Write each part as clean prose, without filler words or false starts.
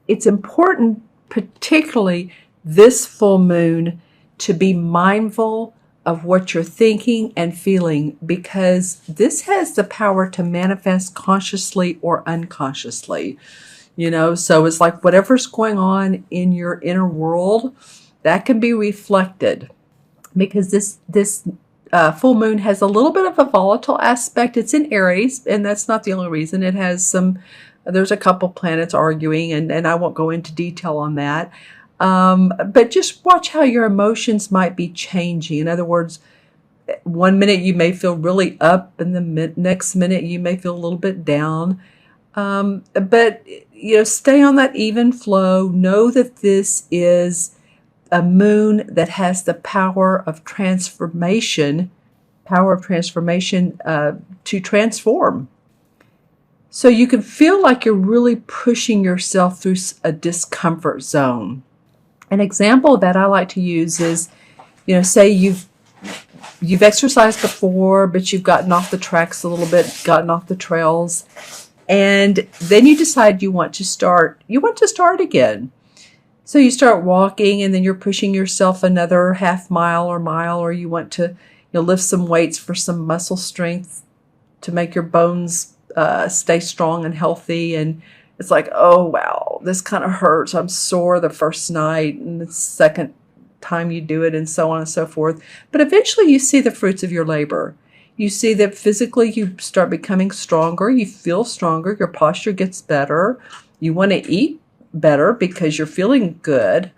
it's important, particularly this full moon, to be mindful of what you're thinking and feeling, because this has the power to manifest consciously or unconsciously. So it's like whatever's going on in your inner world, that can be reflected, because this full moon has a little bit of a volatile aspect. It's in Aries, and that's not the only reason. It has there's a couple planets arguing, and I won't go into detail on that. But just watch how your emotions might be changing. In other words, one minute you may feel really up, and the next minute you may feel a little bit down. But stay on that even flow. Know that this is a moon that has the power of transformation, to transform. So you can feel like you're really pushing yourself through a discomfort zone. An example that I like to use is, say you've exercised before, but you've gotten off the tracks a little bit, gotten off the trails, and then you decide you want to start again. So you start walking, and then you're pushing yourself another half mile, or you want to lift some weights for some muscle strength to make your bones stay strong and healthy. And it's like, oh, wow, this kind of hurts. I'm sore the first night and the second time you do it, and so on and so forth. But eventually you see the fruits of your labor. You see that physically you start becoming stronger. You feel stronger. Your posture gets better. You want to eat better because you're feeling good.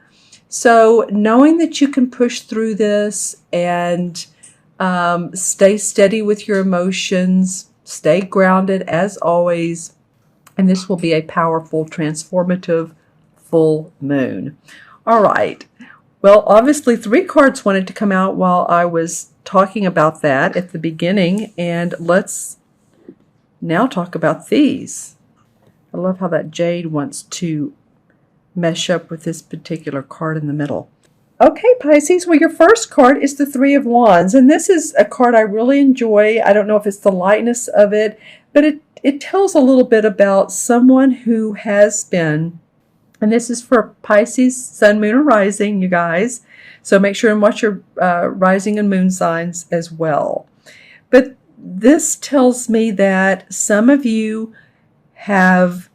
So knowing that you can push through this and stay steady with your emotions, stay grounded as always, and this will be a powerful, transformative full moon. All right. Well, obviously 3 cards wanted to come out while I was talking about that at the beginning, and let's now talk about these. I love how that jade wants to mesh up with this particular card in the middle. Okay, Pisces, well, your first card is the 3 of Wands, and this is a card I really enjoy. I don't know if it's the lightness of it, but it tells a little bit about someone who has been, and this is for Pisces, Sun, Moon, or Rising, you guys. So make sure and watch your rising and moon signs as well. But this tells me that some of you have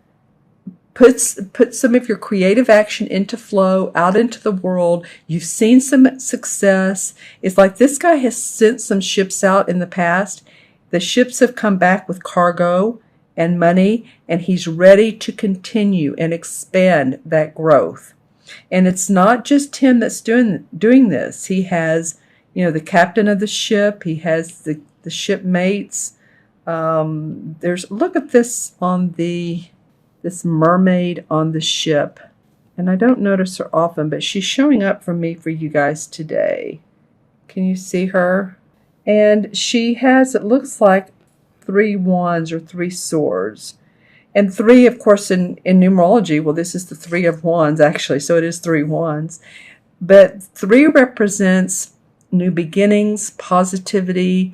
put some of your creative action into flow, out into the world. You've seen some success. It's like this guy has sent some ships out in the past. The ships have come back with cargo and money, and he's ready to continue and expand that growth. And it's not just him that's doing this. He has, the captain of the ship. He has the shipmates. Look at this on this mermaid on the ship. And I don't notice her often, but she's showing up for me for you guys today. Can you see her? And she has, it looks like 3 wands or 3 swords. And 3, of course, in numerology, well, this is the 3 of Wands, actually, so it is 3 wands. But 3 represents new beginnings, positivity,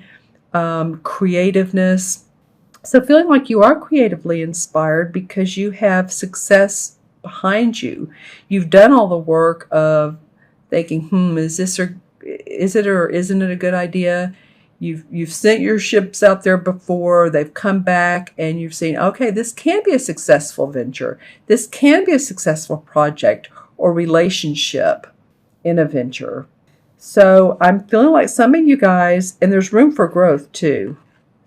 creativeness. So feeling like you are creatively inspired because you have success behind you. You've done all the work of thinking, is it or isn't it a good idea? You've sent your ships out there before, they've come back, and you've seen, okay, this can be a successful venture. This can be a successful project or relationship in a venture. So I'm feeling like some of you guys, and there's room for growth too.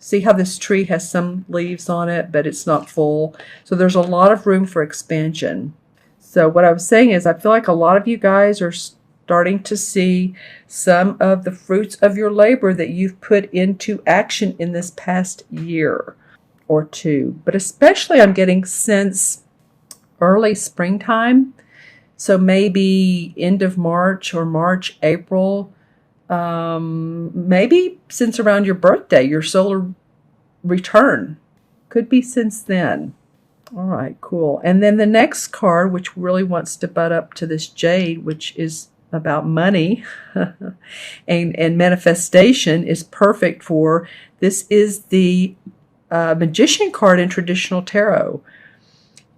See how this tree has some leaves on it, but it's not full. So there's a lot of room for expansion. So what I was saying is I feel like a lot of you guys are starting to see some of the fruits of your labor that you've put into action in this past year or two. But especially I'm getting since early springtime. So maybe end of March or March, April. Maybe since around your birthday, your solar return. Could be since then. All right, cool. And then the next card, which really wants to butt up to this jade, which is about money and manifestation, is perfect for. This is the Magician card in traditional tarot.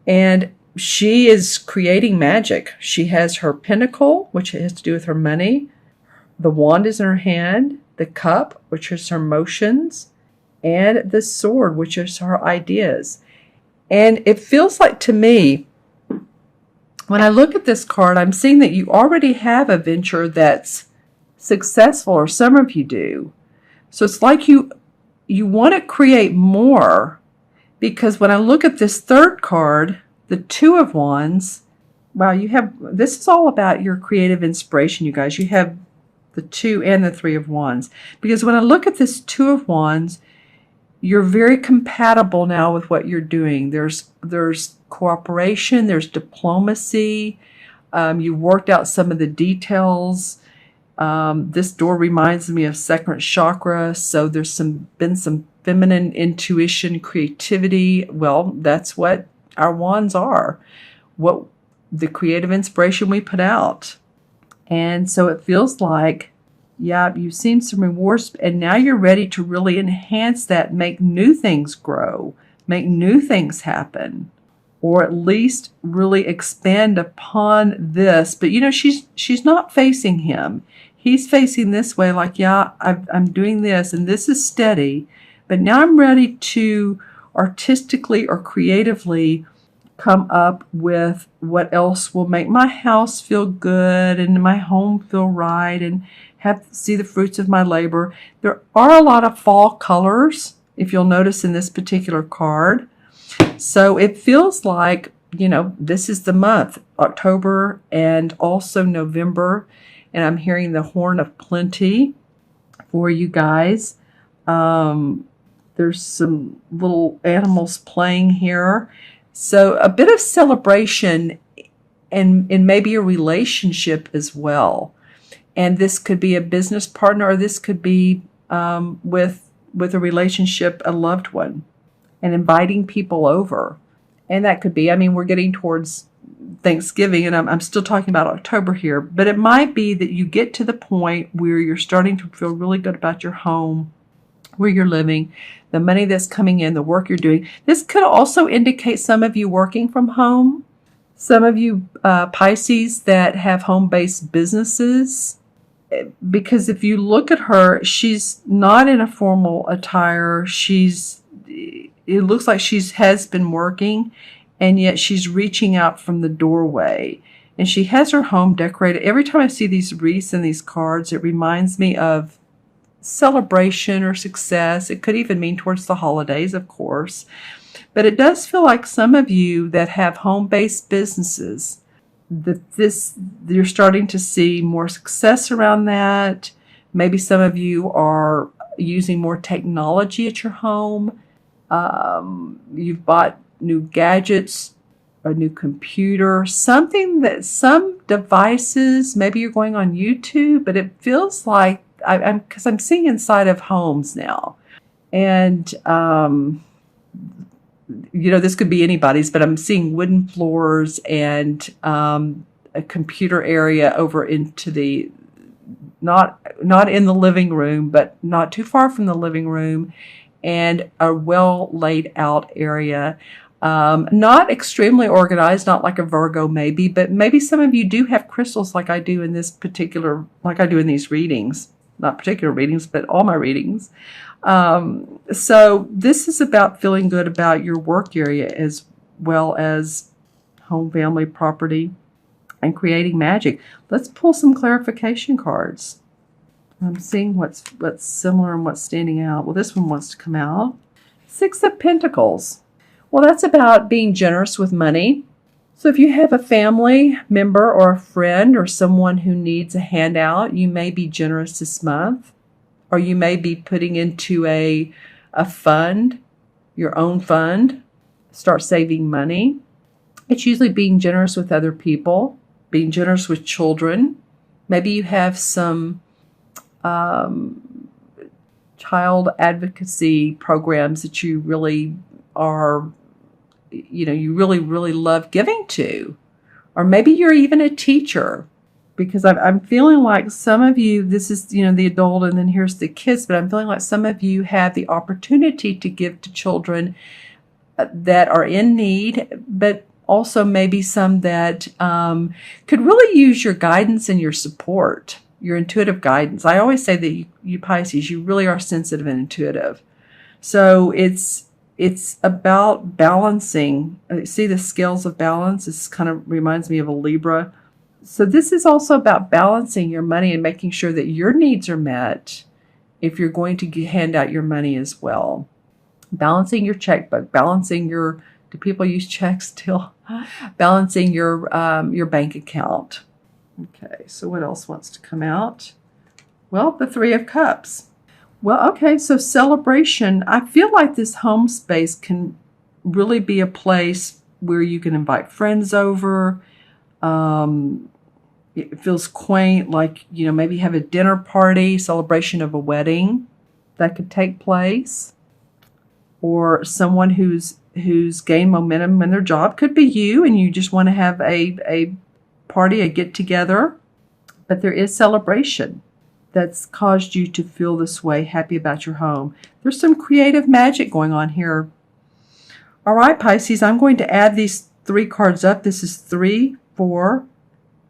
And she is creating magic. She has her pentacle, which has to do with her money. The wand is in her hand. The cup, which is her emotions. And the sword, which is her ideas. And it feels like to me, when I look at this card, I'm seeing that you already have a venture that's successful, or some of you do. So it's like you want to create more, because when I look at this third card, the Two of Wands, wow, this is all about your creative inspiration, you guys. You have the Two and the Three of Wands. Because when I look at this Two of Wands, you're very compatible now with what you're doing. There's cooperation, there's diplomacy. You worked out some of the details. This door reminds me of second chakra, so there's been some feminine intuition, creativity. Well, that's what our wands are. What the creative inspiration we put out. And so it feels like, yeah, you've seen some rewards, and now you're ready to really enhance that, make new things grow, make new things happen, or at least really expand upon this. But she's not facing him. He's facing this way, like, yeah, I'm doing this, and this is steady, but now I'm ready to artistically or creatively come up with what else will make my house feel good and my home feel right, and see the fruits of my labor. There are a lot of fall colors, if you'll notice in this particular card. So it feels like, this is the month, October and also November. And I'm hearing the horn of plenty for you guys. There's some little animals playing here. So a bit of celebration and maybe a relationship as well. And this could be a business partner, or this could be with a relationship, a loved one, and inviting people over. And that could be, we're getting towards Thanksgiving, and I'm still talking about October here, but it might be that you get to the point where you're starting to feel really good about your home, where you're living, the money that's coming in, the work you're doing. This could also indicate some of you working from home, some of you Pisces that have home-based businesses. Because if you look at her, she's not in a formal attire. It looks like she has been working, and yet she's reaching out from the doorway. And she has her home decorated. Every time I see these wreaths and these cards, it reminds me of celebration or success. It could even mean towards the holidays, of course. But it does feel like some of you that have home-based businesses, you're starting to see more success around that. Maybe some of you are using more technology at your home. You've bought new gadgets, a new computer, some devices. Maybe you're going on YouTube, but it feels like because I'm seeing inside of homes now, and this could be anybody's, but I'm seeing wooden floors and a computer area over into the not in the living room, but not too far from the living room, and a well laid out area. Not extremely organized, not like a Virgo maybe, but maybe some of you do have crystals like I do in these readings. Not particular readings, but all my readings. So this is about feeling good about your work area as well as home, family, property, and creating magic. Let's pull some clarification cards. I'm seeing what's similar and what's standing out. Well, this one wants to come out. Six of Pentacles. Well, that's about being generous with money. So if you have a family member or a friend or someone who needs a handout, you may be generous this month, or you may be putting into a fund, your own fund, start saving money. It's usually being generous with other people, being generous with children. Maybe you have some child advocacy programs that you really are, you really, really love giving to. Or maybe you're even a teacher, because I'm feeling like some of you, this is, the adult and then here's the kids, but I'm feeling like some of you have the opportunity to give to children that are in need, but also maybe some that could really use your guidance and your support, your intuitive guidance. I always say that you Pisces, you really are sensitive and intuitive. So it's about balancing. See the scales of balance? This kind of reminds me of a Libra. So this is also about balancing your money and making sure that your needs are met if you're going to hand out your money as well. Balancing your checkbook, balancing your, do people use checks still? Balancing your bank account. Okay, so what else wants to come out? Well, the Three of Cups. Well, okay, so celebration. I feel like this home space can really be a place where you can invite friends over. It feels quaint, like, you know, maybe have a dinner party, celebration of a wedding that could take place. Or someone who's gained momentum in their job. Could be you, and you just want to have a party, a get-together. But there is celebration that's caused you to feel this way, happy about your home. There's some creative magic going on here. All right, Pisces, I'm going to add these 3 cards up. This is 3, 4,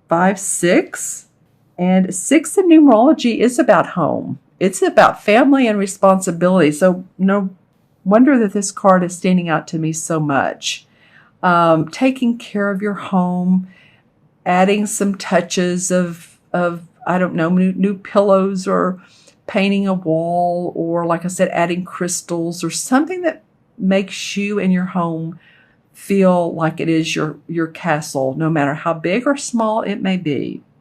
5, 6. And 6 in numerology is about home. It's about family and responsibility. So no wonder that this card is standing out to me so much. Taking care of your home, adding some touches of I don't know, new pillows, or painting a wall, or like I said, adding crystals or something that makes you and your home feel like it is your castle, no matter how big or small it may be.